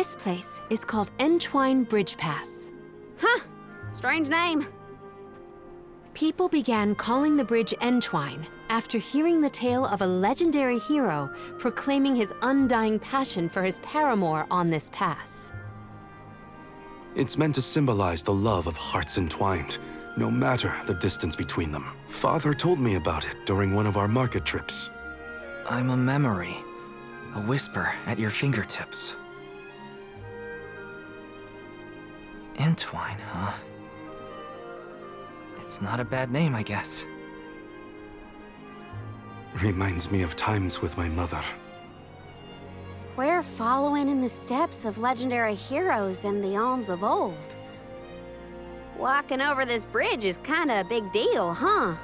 This place is called Entwine Bridge Pass. Huh, strange name. People began calling the bridge Entwine after hearing the tale of a legendary hero proclaiming his undying passion for his paramour on this pass. It's meant to symbolize the love of hearts entwined, no matter the distance between them. Father told me about it during one of our market trips. I'm a memory, a whisper at your fingertips. Entwine, huh? It's not a bad name, I guess. Reminds me of times with my mother. We're following in the steps of legendary heroes in the alms of old. Walking over this bridge is kinda a big deal, huh?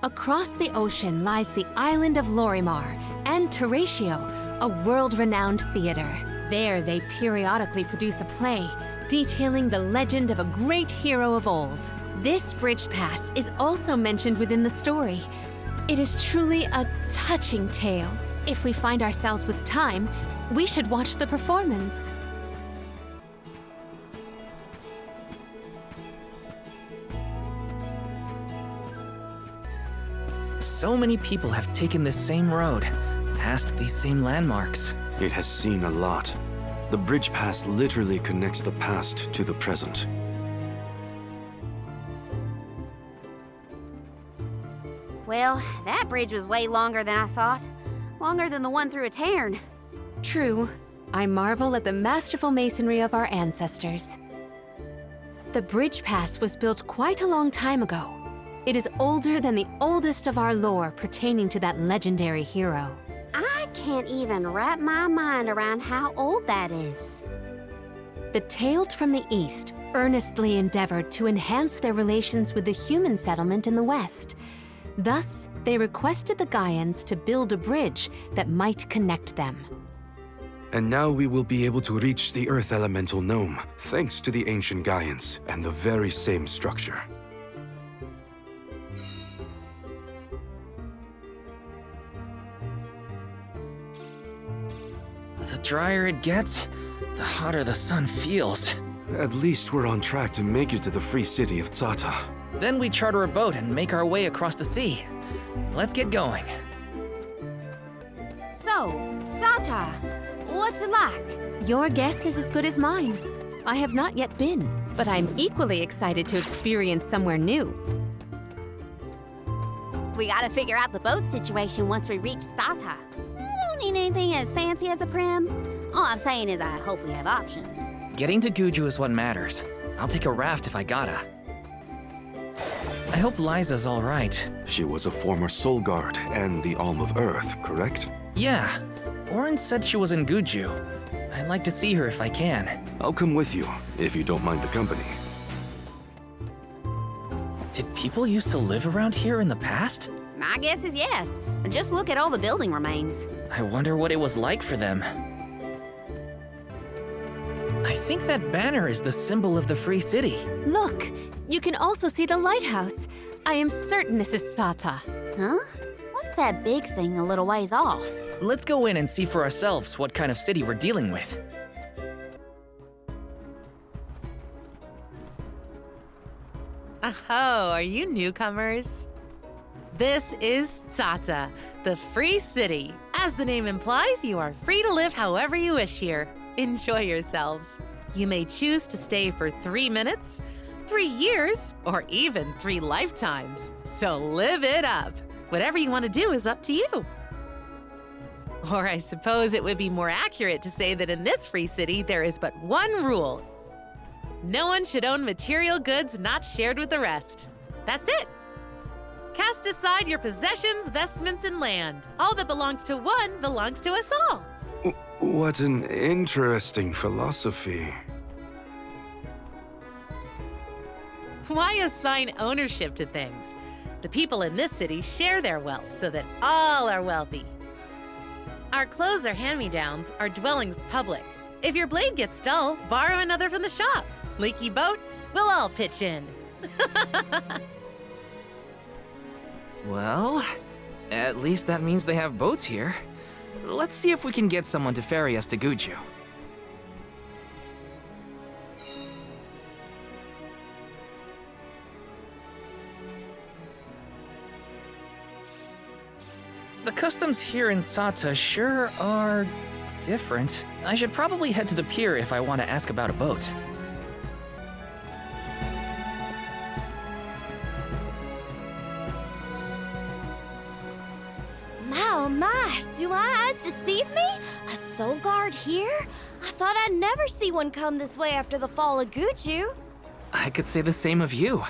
Across the ocean lies the island of Lorimar and Teratio, a world-renowned theater. There they periodically produce a play detailing the legend of a great hero of old. This bridge pass is also mentioned within the story. It is truly a touching tale. If we find ourselves with time, we should watch the performance. So many people have taken this same road, past these same landmarks. It has seen a lot. The bridge pass literally connects the past to the present. Well, that bridge was way longer than I thought. Longer than the one through a cairn. True. I marvel at the masterful masonry of our ancestors. The bridge pass was built quite a long time ago. It is older than the oldest of our lore pertaining to that legendary hero. I can't even wrap my mind around how old that is. The Tales from the East earnestly endeavored to enhance their relations with the human settlement in the West. Thus, they requested the Gaians to build a bridge that might connect them. And now we will be able to reach the Earth Elemental Gnome, thanks to the ancient Gaians and the very same structure. The drier it gets, the hotter the sun feels. At least we're on track to make it to the free city of Tsata. Then we charter a boat and make our way across the sea. Let's get going. So, Sata, what's it like? Your guess is as good as mine. I have not yet been, but I'm equally excited to experience somewhere new. We gotta figure out the boat situation once we reach Sata. I don't need anything as fancy as a prim. All I'm saying is I hope we have options. Getting to Guju is what matters. I'll take a raft if I gotta. I hope Liza's all right. She was a former Soul Guard and the Alm of Earth, correct? Yeah. Oren said she was in Guju. I'd like to see her if I can. I'll come with you, if you don't mind the company. Did people used to live around here in the past? My guess is yes. Just look at all the building remains. I wonder what it was like for them. I think that banner is the symbol of the Free City. Look, you can also see the lighthouse. I am certain this is Tsata. Huh? What's that big thing a little ways off? Let's go in and see for ourselves what kind of city we're dealing with. Oh, are you newcomers? This is Tsata, the free city. As the name implies, you are free to live however you wish here. Enjoy yourselves. You may choose to stay for 3 minutes, 3 years, or even 3 lifetimes. So live it up. Whatever you want to do is up to you. Or I suppose it would be more accurate to say that in this free city, there is but one rule. No one should own material goods not shared with the rest. That's it. Cast aside your possessions, vestments, and land. All that belongs to one belongs to us all. What an interesting philosophy. Why assign ownership to things? The people in this city share their wealth so that all are wealthy. Our clothes are hand-me-downs, our dwellings public. If your blade gets dull, borrow another from the shop. Leaky boat, we'll all pitch in. Well, at least that means they have boats here. Let's see if we can get someone to ferry us to Guju. The customs here in Tsata sure are different. I should probably head to the pier if I want to ask about a boat. My, oh my, do my eyes deceive me? A soul guard here? I thought I'd never see one come this way after the fall of Guju. I could say the same of you.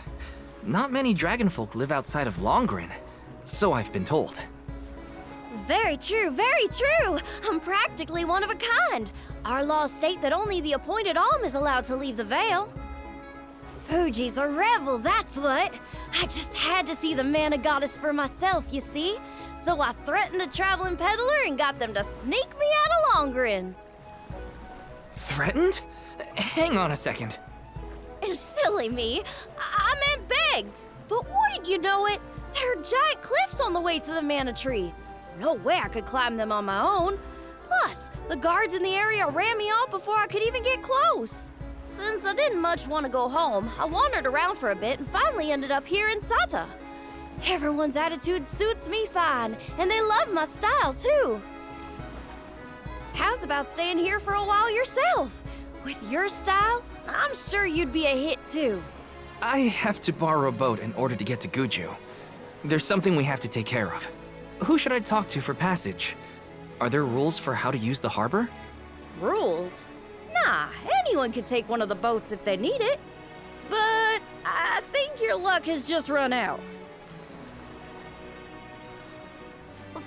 Not many dragonfolk live outside of Longren, so I've been told. Very true, very true. I'm practically one of a kind. Our laws state that only the appointed Alm is allowed to leave the Vale. Fuji's a rebel, that's what. I just had to see the mana goddess for myself, you see. So I threatened a traveling peddler and got them to sneak me out of Longren. Threatened? Hang on a second. Silly me. I meant begged. But wouldn't you know it? There are giant cliffs on the way to the mana tree. No way I could climb them on my own. Plus, the guards in the area ran me off before I could even get close. Since I didn't much want to go home, I wandered around for a bit and finally ended up here in Tsata. Everyone's attitude suits me fine, and they love my style too. How's about staying here for a while yourself? With your style, I'm sure you'd be a hit too. I have to borrow a boat in order to get to Guju. There's something we have to take care of. Who should I talk to for passage? Are there rules for how to use the harbor? Rules? Nah, anyone can take one of the boats if they need it. But I think your luck has just run out.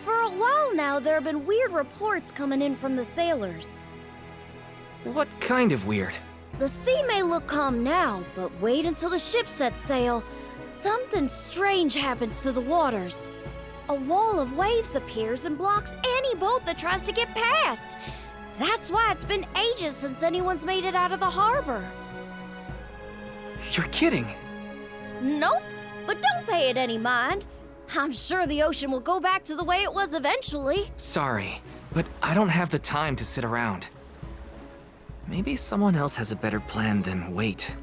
For a while now, there have been weird reports coming in from the sailors. What kind of weird? The sea may look calm now, but wait until the ship sets sail. Something strange happens to the waters. A wall of waves appears and blocks any boat that tries to get past. That's why it's been ages since anyone's made it out of the harbor. You're kidding. Nope, but don't pay it any mind. I'm sure the ocean will go back to the way it was eventually. Sorry, but I don't have the time to sit around. Maybe someone else has a better plan than wait.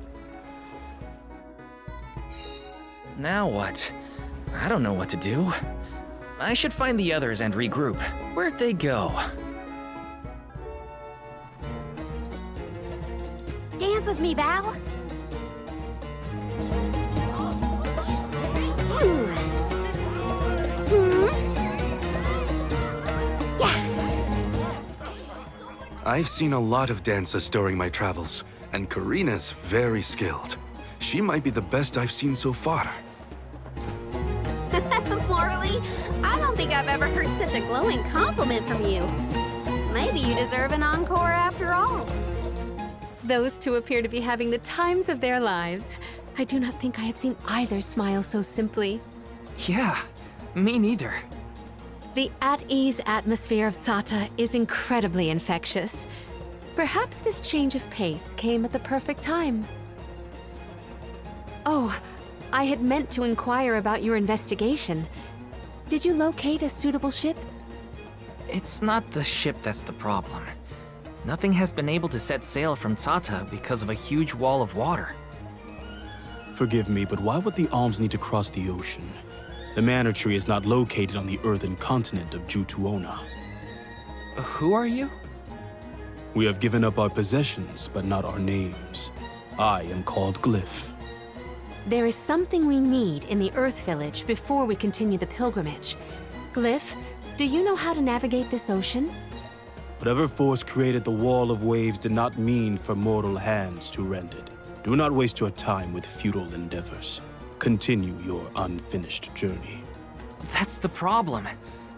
Now what? I don't know what to do. I should find the others and regroup. Where'd they go? Dance with me, Val. I've seen a lot of dances during my travels, and Karina's very skilled. She might be the best I've seen so far. Morley, I don't think I've ever heard such a glowing compliment from you. Maybe you deserve an encore after all. Those two appear to be having the times of their lives. I do not think I have seen either smile so simply. Yeah, me neither. The at-ease atmosphere of Tsata is incredibly infectious. Perhaps this change of pace came at the perfect time. Oh, I had meant to inquire about your investigation. Did you locate a suitable ship? It's not the ship that's the problem. Nothing has been able to set sail from Tsata because of a huge wall of water. Forgive me, but why would the Alms need to cross the ocean? The Manor Tree is not located on the earthen continent of Jutuona. Who are you? We have given up our possessions, but not our names. I am called Glyph. There is something we need in the Earth Village before we continue the pilgrimage. Glyph, do you know how to navigate this ocean? Whatever force created the wall of waves did not mean for mortal hands to rend it. Do not waste your time with futile endeavors. Continue your unfinished journey. That's the problem.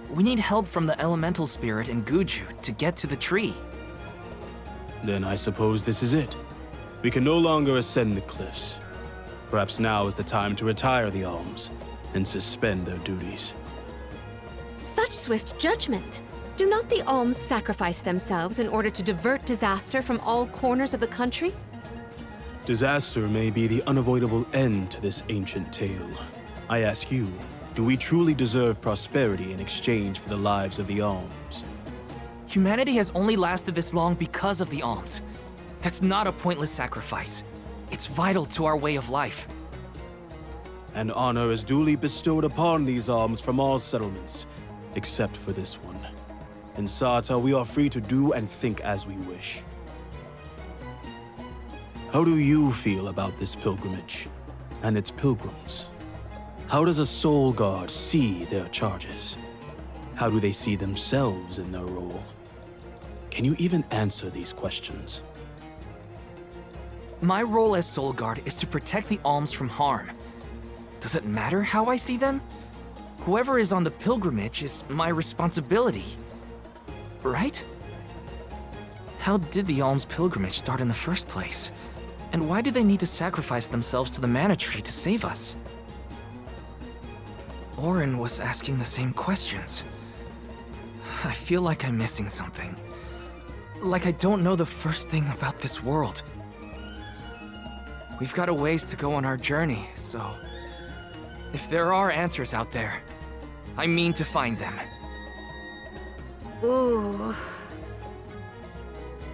We need help from the elemental spirit in Guju to get to the tree. Then I suppose this is it. We can no longer ascend the cliffs. Perhaps now is the time to retire the Alms and suspend their duties. Such swift judgment. Do not the Alms sacrifice themselves in order to divert disaster from all corners of the country? Disaster may be the unavoidable end to this ancient tale. I ask you, do we truly deserve prosperity in exchange for the lives of the alms? Humanity has only lasted this long because of the alms. That's not a pointless sacrifice. It's vital to our way of life. And honor is duly bestowed upon these alms from all settlements, except for this one. In Sarta, we are free to do and think as we wish. How do you feel about this pilgrimage and its pilgrims? How does a soul guard see their charges? How do they see themselves in their role? Can you even answer these questions? My role as Soul Guard is to protect the alms from harm. Does it matter how I see them? Whoever is on the pilgrimage is my responsibility. Right? How did the alms pilgrimage start in the first place? And why do they need to sacrifice themselves to the mana tree to save us? Orin was asking the same questions. I feel like I'm missing something. Like I don't know the first thing about this world. We've got a ways to go on our journey, so... if there are answers out there, I mean to find them. Ooh.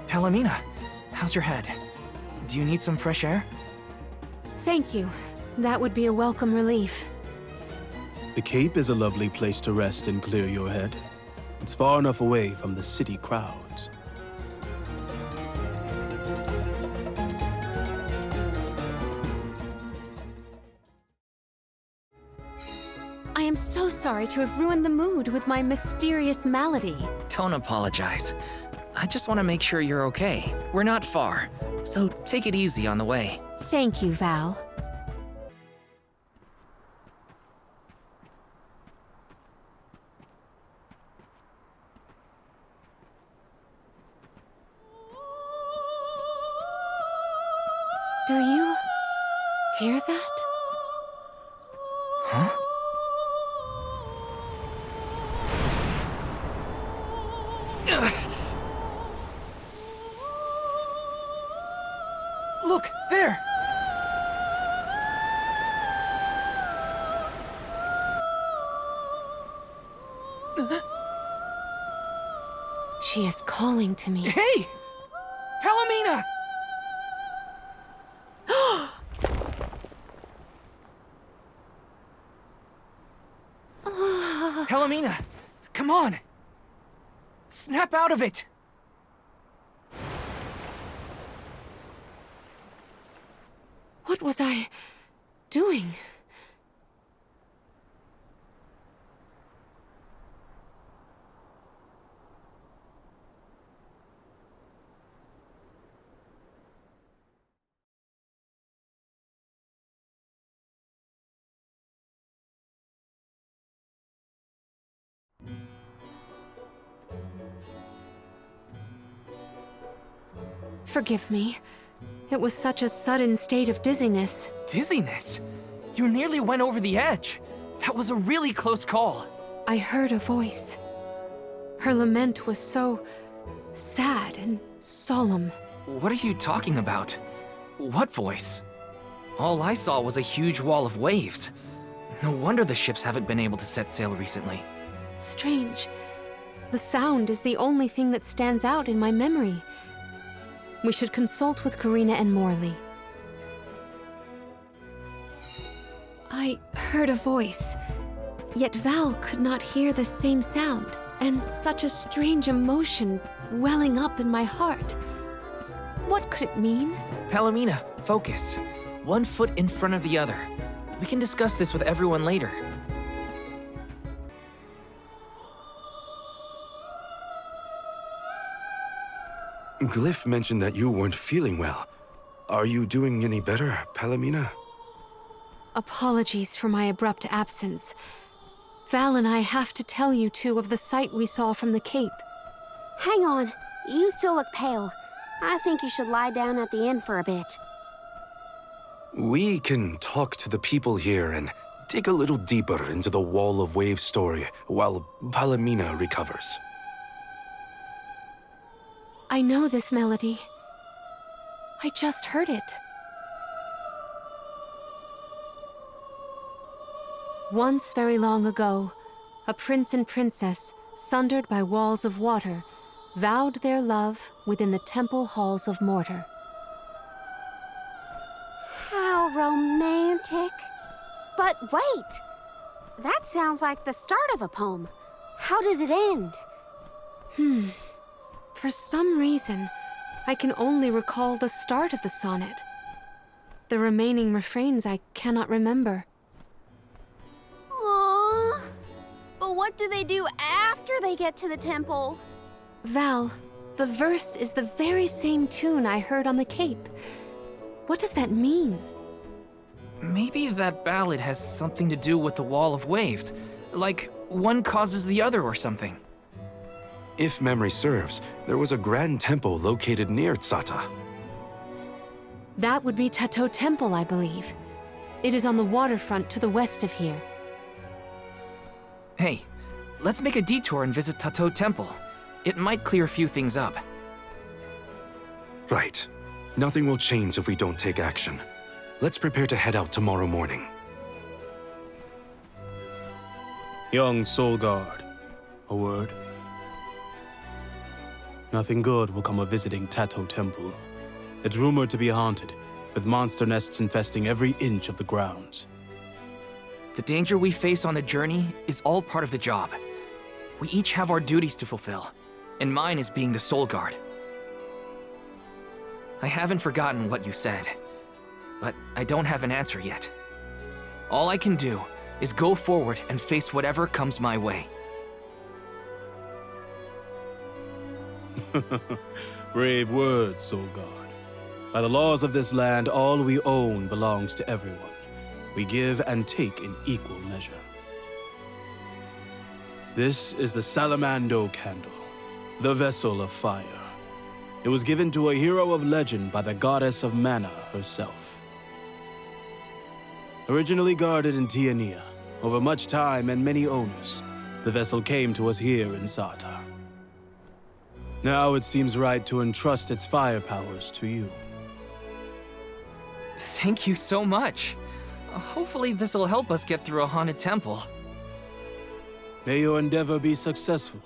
Palomina, how's your head? Do you need some fresh air? Thank you. That would be a welcome relief. The Cape is a lovely place to rest and clear your head. It's far enough away from the city crowds. I am so sorry to have ruined the mood with my mysterious malady. Don't apologize. I just want to make sure you're okay. We're not far, so take it easy on the way. Thank you, Val. Do you hear that? Huh? Look, there! She is calling to me. Hey! Palomina! Palomina, come on! Snap out of it! What was I doing? Forgive me. It was such a sudden state of dizziness. Dizziness? You nearly went over the edge. That was a really close call. I heard a voice. Her lament was so sad and solemn. What are you talking about? What voice? All I saw was a huge wall of waves. No wonder the ships haven't been able to set sail recently. Strange. The sound is the only thing that stands out in my memory. We should consult with Karina and Morley. I heard a voice, yet Val could not hear the same sound, and such a strange emotion welling up in my heart. What could it mean? Palomina, focus. One foot in front of the other. We can discuss this with everyone later. Glyph mentioned that you weren't feeling well. Are you doing any better, Palomina? Apologies for my abrupt absence. Val and I have to tell you two of the sight we saw from the Cape. Hang on. You still look pale. I think you should lie down at the inn for a bit. We can talk to the people here and dig a little deeper into the Wall of Waves story while Palomina recovers. I know this melody. I just heard it. Once very long ago, a prince and princess, sundered by walls of water, vowed their love within the temple halls of mortar. How romantic. But wait! That sounds like the start of a poem. How does it end? For some reason, I can only recall the start of the sonnet. The remaining refrains I cannot remember. Aww. But what do they do after they get to the temple? Val, the verse is the very same tune I heard on the Cape. What does that mean? Maybe that ballad has something to do with the Wall of Waves. Like, one causes the other or something. If memory serves, there was a grand temple located near Tsata. That would be Tato Temple, I believe. It is on the waterfront to the west of here. Hey, let's make a detour and visit Tato Temple. It might clear a few things up. Right. Nothing will change if we don't take action. Let's prepare to head out tomorrow morning. Young Soul Guard, a word? Nothing good will come of visiting Tato Temple. It's rumored to be haunted, with monster nests infesting every inch of the grounds. The danger we face on the journey is all part of the job. We each have our duties to fulfill, and mine is being the Soul Guard. I haven't forgotten what you said, but I don't have an answer yet. All I can do is go forward and face whatever comes my way. Brave words, Soul Guard. By the laws of this land, all we own belongs to everyone. We give and take in equal measure. This is the Salamando Candle, the vessel of fire. It was given to a hero of legend by the goddess of mana herself. Originally guarded in Tiania, over much time and many owners, the vessel came to us here in Sata. Now it seems right to entrust its fire powers to you. Thank you so much. Hopefully this'll help us get through a haunted temple. May your endeavor be successful.